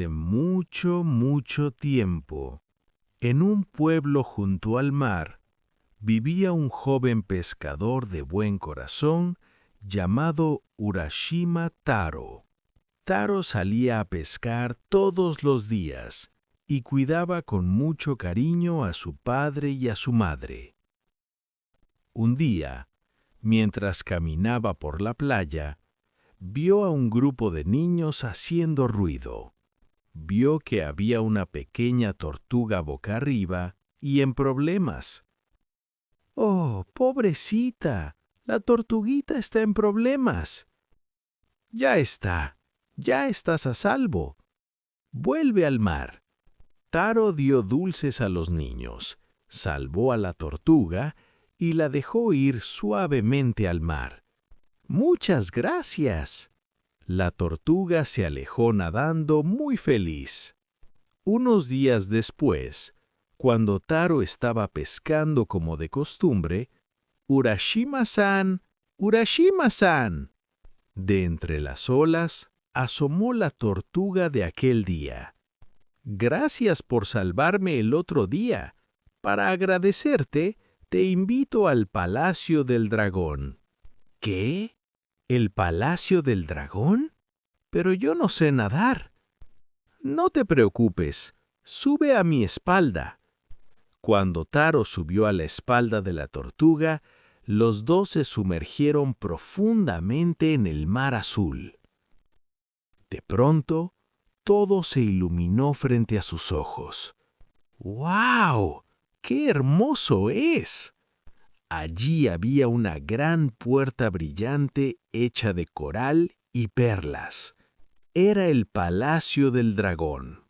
De mucho tiempo, en un pueblo junto al mar, vivía un joven pescador de buen corazón llamado Urashima Taro. Taro salía a pescar todos los días y cuidaba con mucho cariño a su padre y a su madre. Un día, mientras caminaba por la playa, vio a un grupo de niños haciendo ruido. Vio que había una pequeña tortuga boca arriba y en problemas. ¡Oh, pobrecita! La tortuguita está en problemas. Ya estás a salvo. Vuelve al mar. Taro dio dulces a los niños, salvó a la tortuga y la dejó ir suavemente al mar. ¡Muchas gracias! La tortuga se alejó nadando muy feliz. Unos días después, cuando Taro estaba pescando como de costumbre, Urashima-san, Urashima-san. De entre las olas asomó la tortuga de aquel día. Gracias por salvarme el otro día. Para agradecerte, te invito al Palacio del Dragón. ¿Qué? ¿El Palacio del Dragón? Pero yo no sé nadar. No te preocupes, sube a mi espalda. Cuando Taro subió a la espalda de la tortuga, los dos se sumergieron profundamente en el mar azul. De pronto, todo se iluminó frente a sus ojos. ¡Guau! ¡Qué hermoso es! Allí había una gran puerta brillante hecha de coral y perlas. Era el Palacio del Dragón.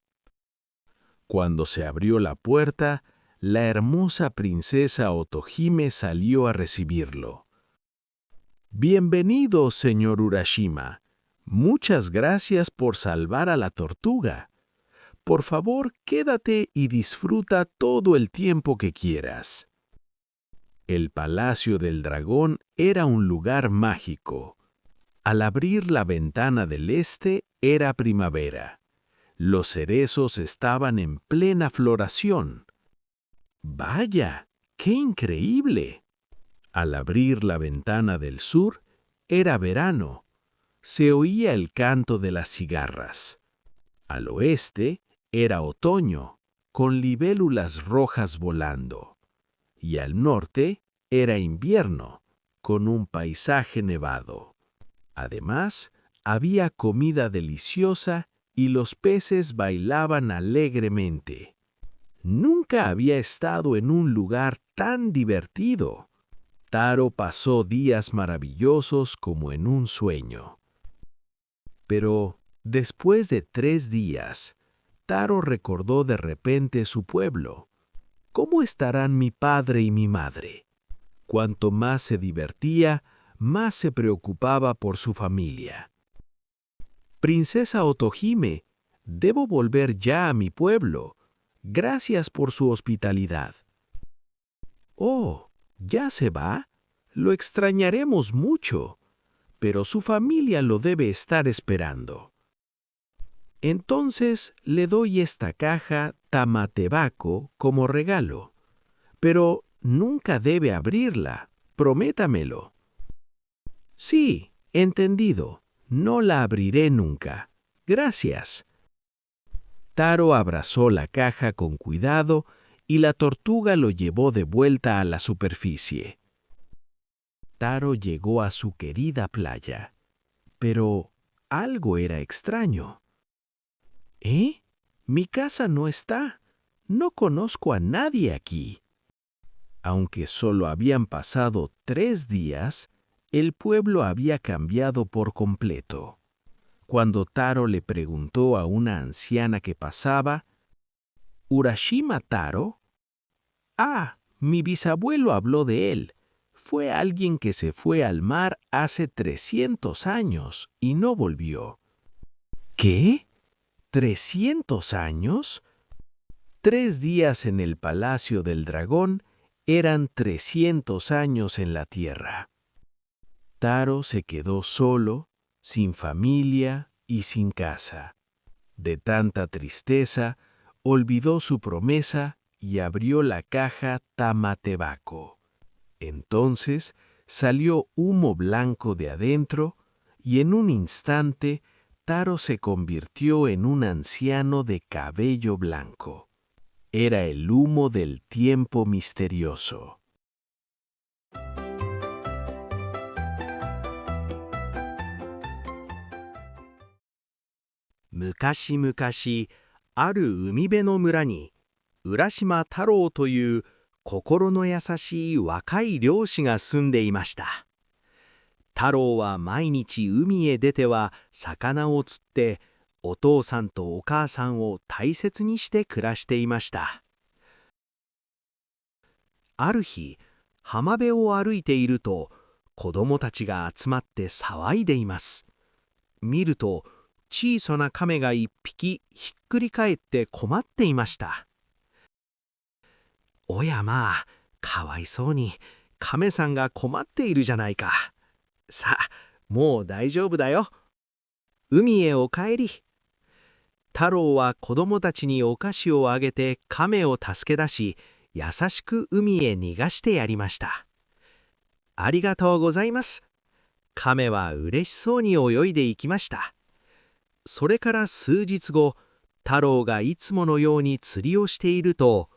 Cuando se abrió la puerta, la hermosa princesa Otohime salió a recibirlo. Bienvenido, señor Urashima. Muchas gracias por salvar a la tortuga. Por favor, quédate y disfruta todo el tiempo que quieras. El Palacio del Dragón era un lugar mágico. Al abrir la ventana del este era primavera. Los cerezos estaban en plena floración. ¡Vaya! ¡Qué increíble! Al abrir la ventana del sur era verano. Se oía el canto de las cigarras. Al oeste era otoño, con libélulas rojas volando. Y al norte era invierno, con un paisaje nevado. Además, había comida deliciosa y los peces bailaban alegremente. Nunca había estado en un lugar tan divertido. Taro pasó días maravillosos como en un sueño. Pero, después de 3 días, Taro recordó de repente su pueblo. ¿Cómo estarán mi padre y mi madre? Cuanto más se divertía, más se preocupaba por su familia. Princesa Otohime, debo volver ya a mi pueblo. Gracias por su hospitalidad. Oh, ¿ya se va? Lo extrañaremos mucho, pero su familia lo debe estar esperando. Entonces le doy esta caja Tamatebako como regalo, pero nunca debe abrirla, prométamelo. Sí, entendido, no la abriré nunca. Gracias. Taro abrazó la caja con cuidado y la tortuga lo llevó de vuelta a la superficie. Taro llegó a su querida playa, pero algo era extraño. ¿Eh? Mi casa no está. No conozco a nadie aquí. Aunque solo habían pasado 3 días, el pueblo había cambiado por completo. Cuando Taro le preguntó a una anciana que pasaba, ¿Urashima Taro? Ah, mi bisabuelo habló de él. Fue alguien que se fue al mar hace 300 años y no volvió. ¿Qué? ¿300 años? 3 días en el Palacio del Dragón eran 300 años en la tierra. Taro se quedó solo, sin familia y sin casa. De tanta tristeza, olvidó su promesa y abrió la caja Tamatebaco. Entonces salió humo blanco de adentro y en un instante Taro se convirtió en un anciano de cabello blanco. Era el humo del tiempo misterioso. 昔々、ある海辺の村に、浦島太郎という心の優しい若い漁師が住んでいました。太郎は毎日海へ出ては魚を釣って、お父さんとお母さんを大切にして暮らしていました。ある日、浜辺を歩いていると、子供たちが集まって騒いでいます。見ると、小さな亀が一匹ひっくり返って困っていました。おやまあ、かわいそうに、亀さんが困っているじゃないか。さあ、もう大丈夫だよ。海へお帰り。太郎は子供たちにお菓子をあげて亀を助け出し、優しく海へ逃がしてやりました。ありがとうございます。亀は嬉しそうに泳いでいきました。それから数日後、太郎がいつものように釣りをしていると、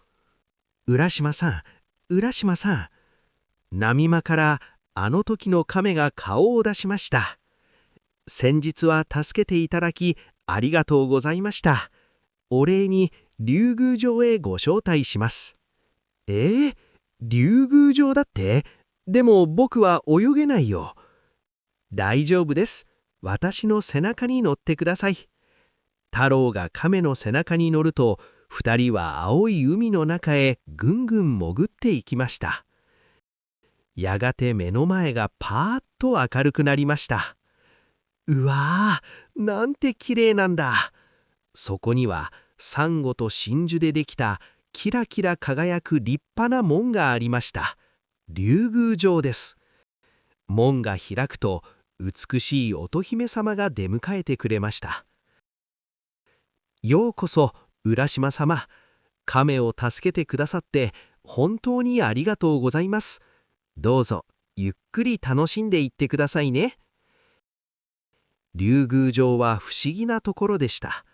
浦島さん、浦島さん、波間からあの時の亀が顔を出しました。先日は助けていただきありがとうございました。お礼に竜宮城へご招待します。竜宮城だって？でも僕は泳げないよ。大丈夫です。私の背中に乗ってください。太郎が亀の背中に乗ると、二人は青い海の中へぐんぐん潜っていきました。やがて目の前がパーッと明るくなりました。うわー、なんて綺麗なんだ。そこにはサンゴと真珠でできたキラキラ輝く立派な門がありました。竜宮城です。門が開くと美しい乙姫様が出迎えてくれました。ようこそ浦島様。亀を助けてくださって本当にありがとうございます。どうぞゆっくり楽しんでいってくださいね。竜宮城は不思議なところでした。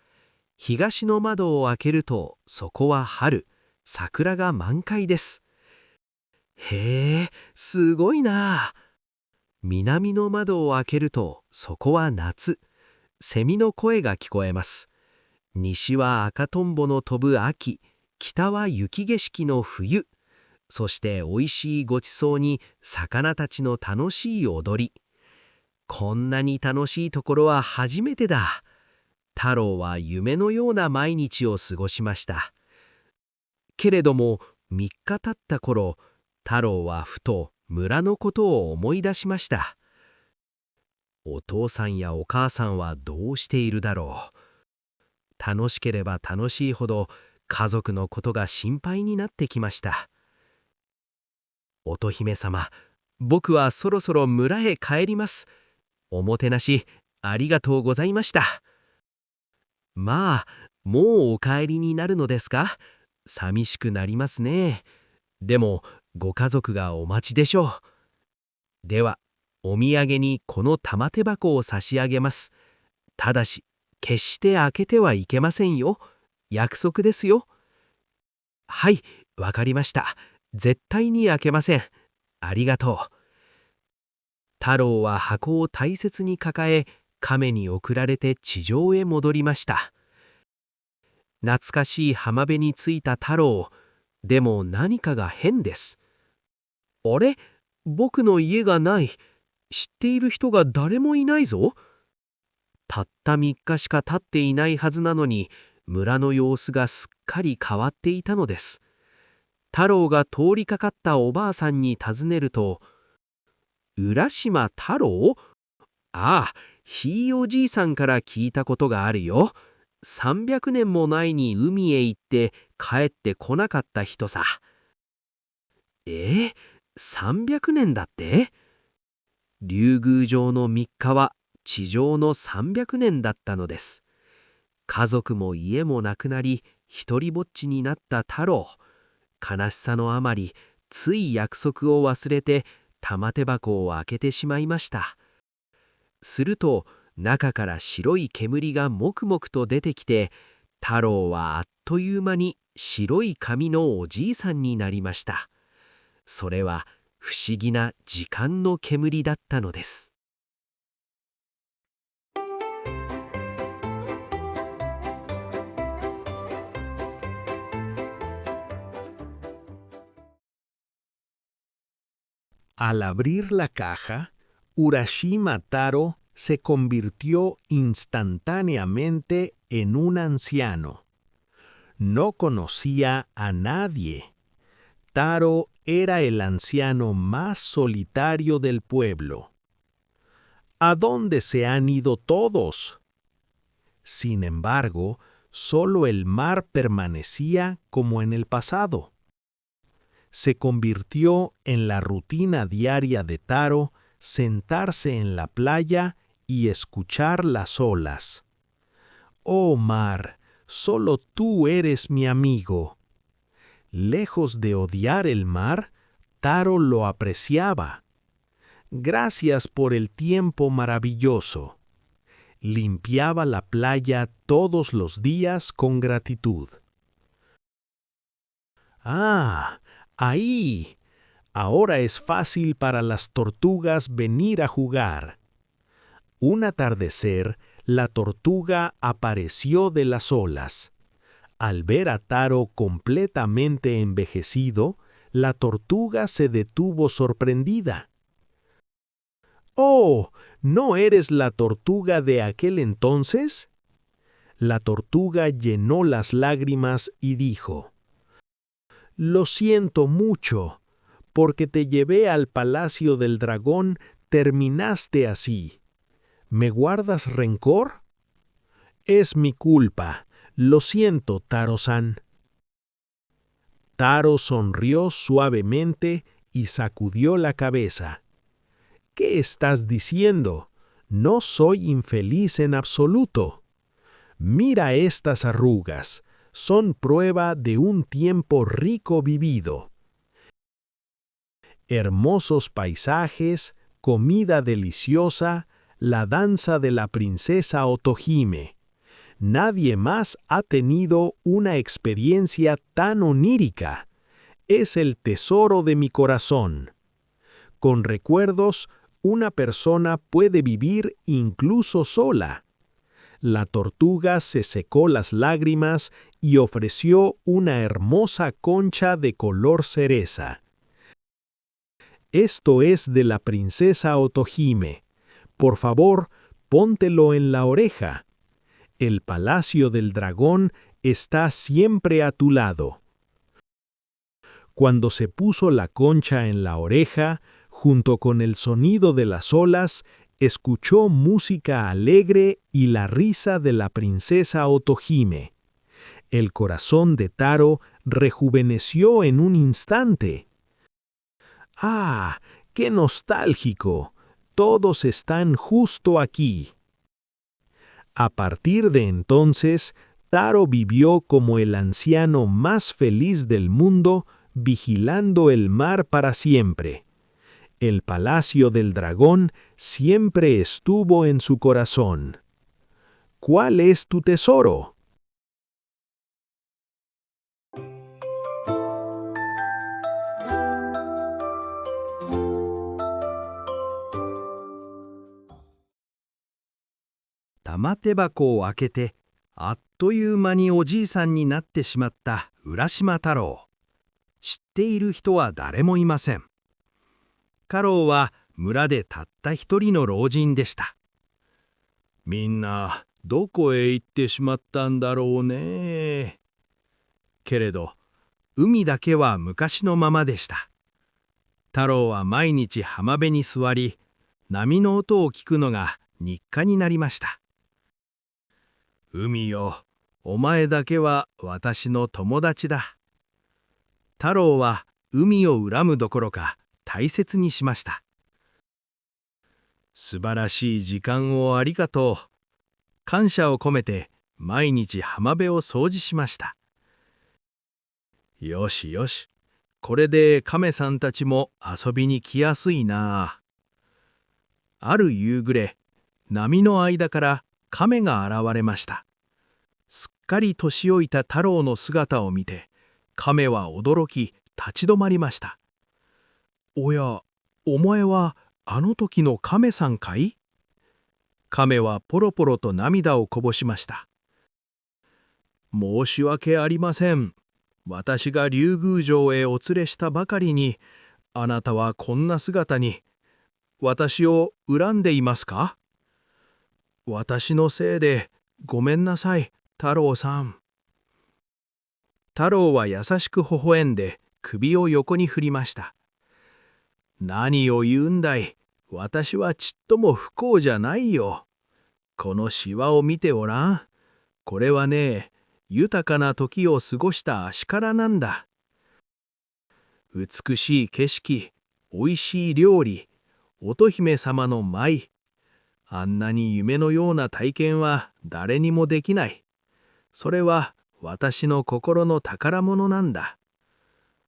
東の窓を開けるとそこは春、桜が満開です。へえ、すごいなあ。南の窓を開けるとそこは夏、セミの声が聞こえます。西は赤とんぼの飛ぶ秋、北は雪景色の冬、そしておいしいごちそうに魚たちの楽しい踊り。こんなに楽しいところは初めてだ。太郎は夢のような毎日を過ごしました。けれども3日経った頃、太郎はふと村のことを思い出しました。お父さんやお母さんはどうしているだろう。楽しければ楽しいほど家族のことが心配になってきました。乙姫様、僕はそろそろ村へ帰ります。おもてなしありがとうございました。まあ、もうお帰りになるのですか？寂しくなりますね。でも、ご家族がお待ちでしょう。では、お土産にこの玉手箱を差し上げます。ただし、決して開けてはいけませんよ。約束ですよ。はい、わかりました。絶対に開けません。ありがとう。太郎は箱を大切に抱え、亀に送られて地上へ戻りました。懐かしい浜辺に着いた太郎。でも何かが変です。あれ？僕の家がない。知っている人が誰もいないぞ。たった3日しか経っていないはずなのに、村の様子がすっかり変わっていたのです。太郎が通りかかったおばあさんに尋ねると、浦島太郎？ああ、ひいおじいさんから聞いたことがあるよ。300年も前に海へ行って帰ってこなかった人さ。300年だって？竜宮城の3日は地上の300年だったのです。家族も家もなくなり、一りぼっちになった太郎。悲しさのあまり、つい約束を忘れて玉手箱を開けてしまいました。すると、中から白い煙がもくもくと出てきて、太郎はあっという間に白い髪のおじいさんになりました。それは不思議な時間の煙だったのです。Al abrir la caja, Urashima Taro se convirtió instantáneamente en un anciano. No conocía a nadie. Taro era el anciano más solitario del pueblo. ¿A dónde se han ido todos? Sin embargo, solo el mar permanecía como en el pasado. Se convirtió en la rutina diaria de Taro sentarse en la playa y escuchar las olas. Oh mar, solo tú eres mi amigo. Lejos de odiar el mar, Taro lo apreciaba. Gracias por el tiempo maravilloso. Limpiaba la playa todos los días con gratitud. ¡Ah! ¡Ahí! Ahora es fácil para las tortugas venir a jugar. Un atardecer, la tortuga apareció de las olas. Al ver a Taro completamente envejecido, la tortuga se detuvo sorprendida. ¡Oh! ¿No eres la tortuga de aquel entonces? La tortuga llenó las lágrimas y dijo: Lo siento mucho, porque te llevé al palacio del dragón, terminaste así. ¿Me guardas rencor? Es mi culpa. Lo siento, Taro-san. Taro sonrió suavemente y sacudió la cabeza. ¿Qué estás diciendo? No soy infeliz en absoluto. Mira estas arrugas. Son prueba de un tiempo rico vivido. Hermosos paisajes, comida deliciosa, la danza de la princesa Otohime. Nadie más ha tenido una experiencia tan onírica. Es el tesoro de mi corazón. Con recuerdos, una persona puede vivir incluso sola. La tortuga se secó las lágrimas y ofreció una hermosa concha de color cereza. Esto es de la princesa Otohime. Por favor, póntelo en la oreja. El palacio del dragón está siempre a tu lado. Cuando se puso la concha en la oreja, junto con el sonido de las olas, escuchó música alegre y la risa de la princesa Otohime. El corazón de Taro rejuveneció en un instante. ¡Ah! ¡Qué nostálgico! Todos están justo aquí. A partir de entonces, Taro vivió como el anciano más feliz del mundo, vigilando el mar para siempre. El palacio del dragón siempre estuvo en su corazón. ¿Cuál es tu tesoro?玉手箱を開けて、あっという間におじいさんになってしまった浦島太郎。知っている人は誰もいません。太郎は村でたった一人の老人でした。みんなどこへ行ってしまったんだろうね。けれど海だけは昔のままでした。太郎は毎日浜辺に座り、波の音を聞くのが日課になりました。海よ、お前だけは私の友達だ。太郎は海を恨むどころか大切にしました。素晴らしい時間をありがとう。感謝を込めて毎日浜辺を掃除しました。よしよし、これで亀さんたちも遊びに来やすいな。ある夕暮れ、波の間から亀が現れました。すっかり年老いた太郎の姿を見て、亀は驚き立ち止まりました。おや、お前はあの時の亀さんかい？亀はポロポロと涙をこぼしました。申し訳ありません。私が竜宮城へお連れしたばかりに、あなたはこんな姿に。私を恨んでいますか？私のせいでごめんなさい、太郎さん。太郎は優しく微笑んで首を横に振りました。何を言うんだい。私はちっとも不幸じゃないよ。このシワを見ておらん。これはね、豊かな時を過ごした足からなんだ。美しい景色、おいしい料理、乙姫様の舞。あんなに夢のような体験は誰にもできない。それは私の心の宝物なんだ。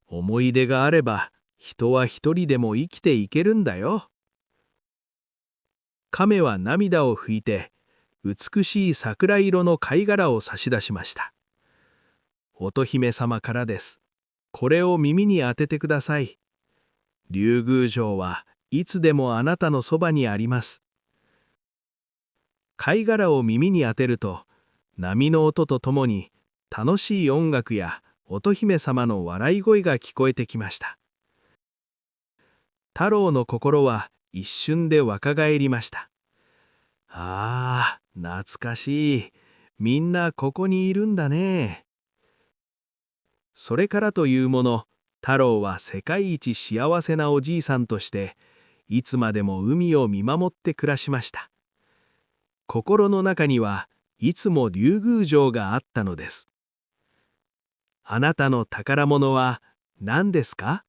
思い出があれば人は一人でも生きていけるんだよ。亀は涙を拭いて美しい桜色の貝殻を差し出しました。乙姫様からです。これを耳に当ててください。竜宮城はいつでもあなたのそばにあります。貝殻を耳に当てると、波の音とともに楽しい音楽や乙姫様の笑い声が聞こえてきました。太郎の心は一瞬で若返りました。ああ、懐かしい。みんなここにいるんだね。それからというもの、太郎は世界一幸せなおじいさんとして、いつまでも海を見守って暮らしました。心の中にはいつも竜宮城があったのです。あなたの宝物は何ですか？